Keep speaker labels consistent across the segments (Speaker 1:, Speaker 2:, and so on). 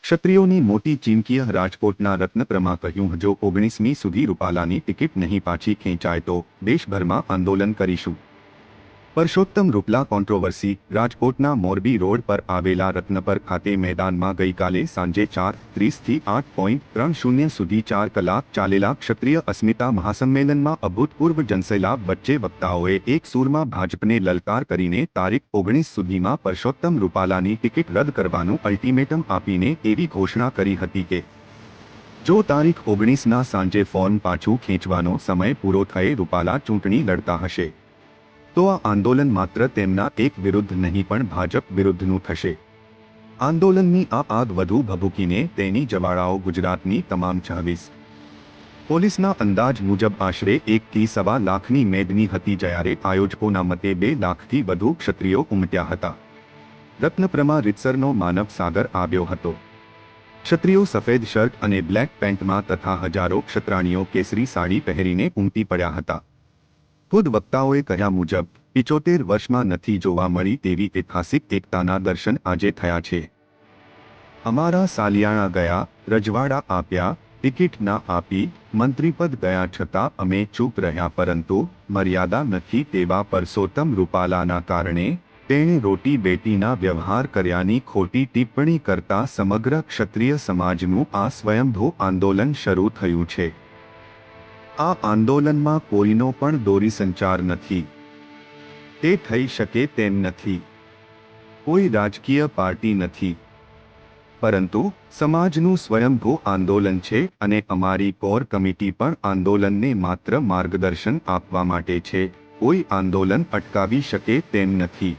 Speaker 1: ક્ષત્રિયોની મોટી ચીમકી રાજકોટના રત્નપ્રમાં કહ્યું, જો 19મી સુધી રૂપાલાની ટિકિટ નહીં પાછી ખેંચાય તો દેશભરમાં આંદોલન કરીશું। પરસોત્તમ રૂપાલા કોન્ટ્રોવર્સી। રાજકોટના મોરબી રોડ પર આવેલા રત્નપર ખાતે મેદાનમાં ગઈકાલે સાંજે 4:30 થી 8:30 સુધી 4 કલાક ચાલેલા ક્ષત્રિય અસ્મિતા મહાસંમેલનમાં અભૂતપૂર્વ જનસેલાબ વચ્ચે વક્તાઓએ એક સૂરમાં ભાજપને લલકાર કરીને તારીખ 19 સુધીમાં પરસોત્તમ રૂપાલાની ટિકિટ રદ કરવાનું અલ્ટિમેટમ આપીને એવી ઘોષણા કરી હતી કે જો તારીખ 19ના સાંજે ફોર્મ પાછું ખેંચવાનો સમય પૂરો થયે રૂપાલા ચૂંટણી લડતા હશે તો આ આંદોલન માત્ર તેમના એક વિરુદ્ધ નહીં પણ ભાજપ વિરુદ્ધનું થશે। આંદોલનની આ આગ વધુ ભભૂકીને તેની જવાળાઓ ગુજરાતની તમામ 26 પોલીસના અંદાજ મુજબ આશરે 1 થી સવા લાખની મેદની હતી, જ્યારે આયોજકોના મતે 2 લાખથી વધુ ક્ષત્રિયો ઉમટ્યા હતા। રત્નપ્રમાં રીતસરનો માનવ સાગર આવ્યો હતો। ક્ષત્રિયો સફેદ શર્ટ અને બ્લેક પેન્ટમાં તથા હજારો ક્ષત્રાણીઓ કેસરી સાડી પહેરીને ઉમટી પડ્યા હતા। ખુદ વક્તાઓએ કહ્યા મુજબ 75 વર્ષમાં નથી જોવા મળી તેવી ઐતિહાસિક એકતાના દર્શન આજે થયા છે। અમારા સાલિયાણા ગયા, રજવાડા આપ્યા, ટિકિટ ના આપી, મંત્રીપદ ગયા છતાં અમે ચૂપ રહ્યા, પરંતુ મર્યાદા નથી તેવા પરસોત્તમ રૂપાલાના કારણે તેણે રોટી બેટીના વ્યવહાર કર્યાની ખોટી ટિપ્પણી કરતા સમગ્ર ક્ષત્રિય સમાજનું આ સ્વયંભૂ આંદોલન શરૂ થયું છે। આ આંદોલનમાં કોઈનો પણ દોરી સંચાર નથી, તે થઈ શકે તેમ નથી, કોઈ રાજકીય પાર્ટી નથી, પરંતુ સમાજનું સ્વયંભૂ આંદોલન છે અને અમારી કોર કમિટી પણ આંદોલનને માત્ર માર્ગદર્શન આપવા માટે છે, કોઈ આંદોલન અટકાવી શકે તેમ નથી।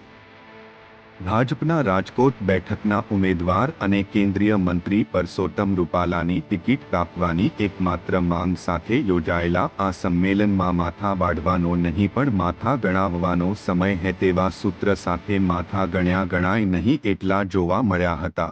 Speaker 1: ભાજપના રાજકોટ બેઠકના ઉમેદવાર અને કેન્દ્રીય મંત્રી પરસોત્તમ રૂપાલાની ટિકિટ કાપવાની એકમાત્ર માંગ સાથે યોજાયેલા આ સંમેલનમાં માથા વાઢવાનો નહીં પણ માથા ગણાવવાનો સમય હે તેવા સૂત્ર સાથે માથા ગણ્યા ગણાય નહીં એટલા જોવા મળ્યા હતા।